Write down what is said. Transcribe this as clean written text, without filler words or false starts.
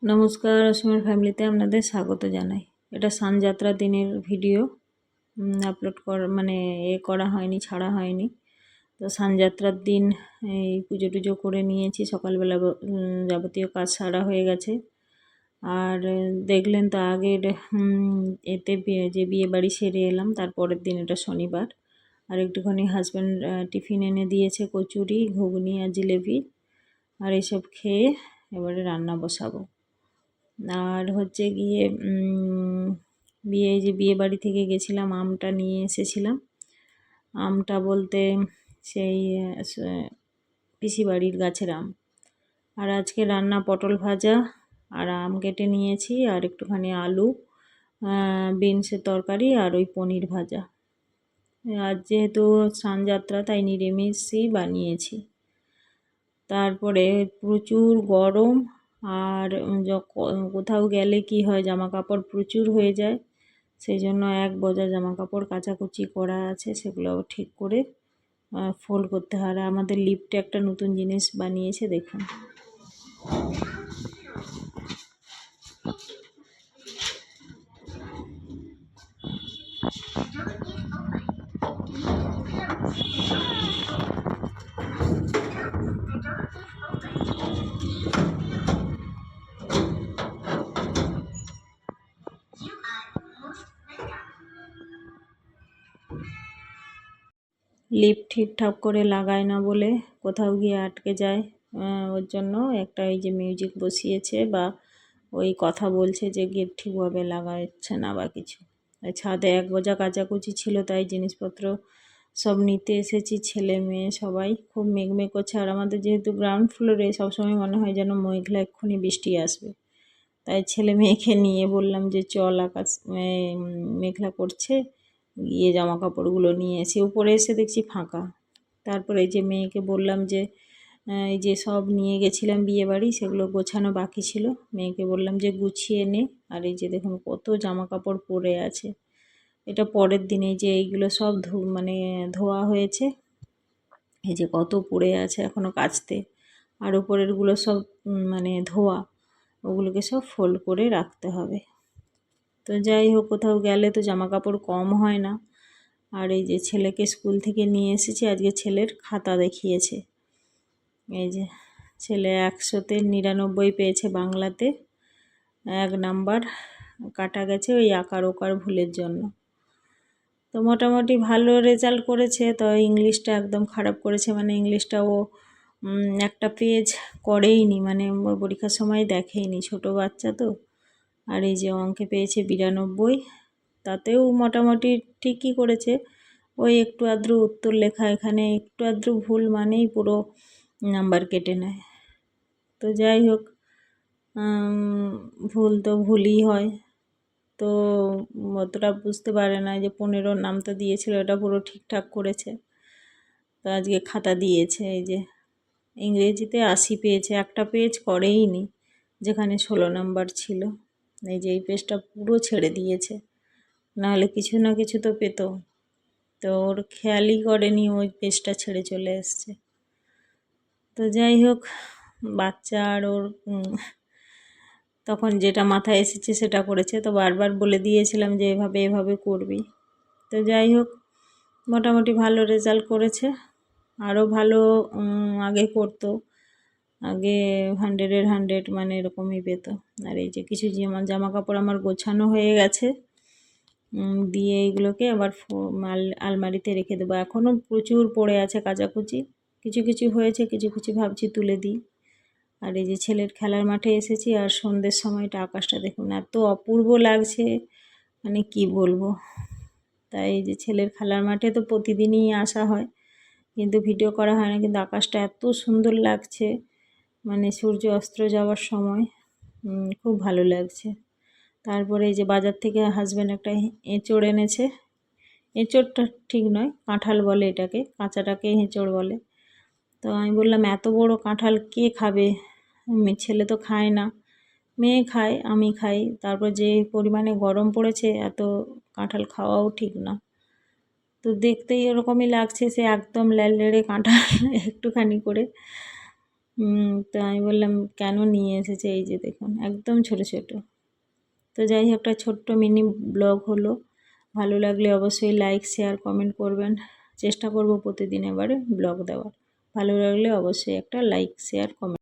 নমস্কার, অসীমের ফ্যামিলিতে আপনাদের স্বাগত জানাই। এটা সানযাত্রার দিনের ভিডিও আপলোড করা হয়নি, ছাড়া হয়নি। তো সানযাত্রার দিন এই পুজো টুজো করে নিয়েছি, সকালবেলা যাবতীয় কাজ সারা হয়ে গেছে। আর দেখলেন তো আগের এতে যে বিয়ে বাড়ি সেরে এলাম, তারপরের দিন এটা শনিবার। আর একটুখানি হাজব্যান্ড টিফিন এনে দিয়েছে, কচুরি, ঘুগনি আর জিলেবি। আর এইসব খেয়ে এবারে রান্না বসাবো। আর হচ্ছে গিয়ে বিয়ে বাড়ি থেকে গেছিলাম, আমটা নিয়ে এসেছিলাম। আমটা বলতে সেই পিসি বাড়ির গাছের আম। আর আজকে রান্না পটল ভাজা আর আম কেটে নিয়েছি, আর একটুখানি আলু, বিনসের তরকারি আর ওই পনির ভাজা। আর যেহেতু স্নানযাত্রা তাই নিরামিষই বানিয়েছি। তারপরে প্রচুর গরম, আর কোথাও গেলে কি হয়, জামা কাপড় প্রচুর হয়ে যায়। সেই জন্য এক বোঝা জামা কাপড় কাচাকুচি করা আছে, সেগুলো ঠিক করে ফোল্ড করতে হয়। আর আমাদের লিফটে একটা নতুন জিনিস বানিয়েছে, দেখুন। লিফট ঠিকঠাক করে লাগায় না বলে কোথাও গিয়ে আটকে যায়। ওর জন্য একটা এই যে মিউজিক বসিয়েছে, বা ওই কথা বলছে যে গেট ঠিকভাবে লাগাচ্ছে না বা কিছু। ছাদে এক বোঝা কাচাকুচি ছিল, তাই জিনিসপত্র সব নিতে এসেছি। ছেলে মেয়ে সবাই খুব মেঘমেঘ করছে। আর আমাদের যেহেতু গ্রাউন্ড ফ্লোরে, সবসময় মনে হয় যেন মেঘলা এক্ষুনি বৃষ্টি আসবে। তাই ছেলে মেয়েকে নিয়ে বললাম যে চল, আকাশ মেঘলা করছে, গিয়ে জামা কাপড়গুলো নিয়ে এসে উপরে এসে দেখছি ফাঁকা। তারপরে এই যে মেয়েকে বললাম যে এই যে সব নিয়ে গেছিলাম বিয়ে বাড়ি, সেগুলো গোছানো বাকি ছিল। মেয়েকে বললাম যে গুছিয়ে নে। আর এই যে দেখুন কত জামা কাপড় পরে আছে। এটা পরের দিনে যে এইগুলো সব ধোয়া হয়েছে। এই যে কত পড়ে আছে এখনও কাচতে। আর উপরেরগুলো সব ধোয়া, ওগুলোকে সব ফোল্ড করে রাখতে হবে। তো যাই হোক, কোথাও গেলে তো জামা কাপড় কম হয় না। আর এই যে ছেলেকে স্কুল থেকে নিয়ে এসেছি, আজকে ছেলের খাতা দেখিয়েছে। এই যে ছেলে 100-তে 99 পেয়েছে বাংলাতে, 1 নাম্বার কাটা গেছে ওই আকার ওকার ভুলের জন্য। তো মোটামুটি ভালো রেজাল্ট করেছে। তো ইংলিশটা একদম খারাপ করেছে, ইংলিশটা ও একটা পেজ করেইনি, পরীক্ষার সময় দেখেইনি, ছোট বাচ্চা তো। আর এই যে অঙ্কে পেয়েছে 92, তাতেও মোটামুটি ঠিকই করেছে। ওই একটু আধটু উত্তর লেখা এখানে একটু আধটু ভুল মানেই পুরো নাম্বার কেটে নেয়। তো যাই হোক, ভুল তো ভুলই হয়। তো অতটা বুঝতে পারে না যে 15 নাম তো দিয়েছিল, এটা পুরো ঠিকঠাক করেছে। তো আজকে খাতা দিয়েছে। এই যে ইংরেজিতে 80 পেয়েছে, একটা পেজ করেইনি যেখানে 16 নাম্বার ছিল। এই যে এই পেজটা পুরো ছেড়ে দিয়েছে, নাহলে কিছু না কিছু তো পেত। তো ওর খেয়ালই করেনি, ওই পেজটা ছেড়ে চলে এসছে। তো যাই হোক, বাচ্চা, আর ওর তখন যেটা মাথায় এসেছে সেটা করেছে। তো বারবার বলে দিয়েছিলাম যে এভাবে এভাবে করবি। তো যাই হোক, মোটামুটি ভালো রেজাল্ট করেছে। আরও ভালো আগে করতো, আগে 100-এর 100 এরকমই পেত। আর এই যে কিছু জামা কাপড় আমার গোছানো হয়ে গেছে, দিয়ে এইগুলোকে আবার আলমারিতে রেখে দেবো। এখনও প্রচুর পড়ে আছে কাচাকুচি, কিছু কিছু হয়েছে, কিছু কিছু ভাবছি তুলে দিই। আর এই যে ছেলের খেলার মাঠে এসেছি, আর সন্ধ্যের সময়টা আকাশটা দেখুন এত অপূর্ব লাগছে, কি বলবো। তাই এই যে ছেলের খেলার মাঠে তো প্রতিদিনই আসা হয়, কিন্তু ভিডিও করা হয় না। কিন্তু আকাশটা এত সুন্দর লাগছে, সূর্য অস্ত যাওয়ার সময় খুব ভালো লাগছে। তারপরে এই যে বাজার থেকে হাজব্যান্ড একটা এঁচড় এনেছে। এঁচড়টা ঠিক নয়, কাঁঠাল বলে এটাকে, কাঁচাটাকে এঁচড় বলে। তো আমি বললাম এত বড় কাঁঠাল কে খাবে, ছেলে তো খায় না, মেয়ে খায়, আমি খাই। তারপর যে পরিমাণে গরম পড়েছে, এত কাঁঠাল খাওয়াও ঠিক না। তো দেখতেই ওরকমই লাগছে, সে একদম ল্যাড়লেড়ে কাঁঠাল একটুখানি করে। তো আমি বললাম কেন নিয়ে এসেছে, এই যে দেখুন একদম ছোট ছোট। তো যাই হোক, একটা ছোট্ট মিনি ব্লগ হলো। ভালো লাগলে অবশ্যই লাইক শেয়ার কমেন্ট করবেন। চেষ্টা করব প্রতিদিন এবারে ব্লগ দেওয়ার। ভালো লাগলে অবশ্যই একটা লাইক শেয়ার কমেন্ট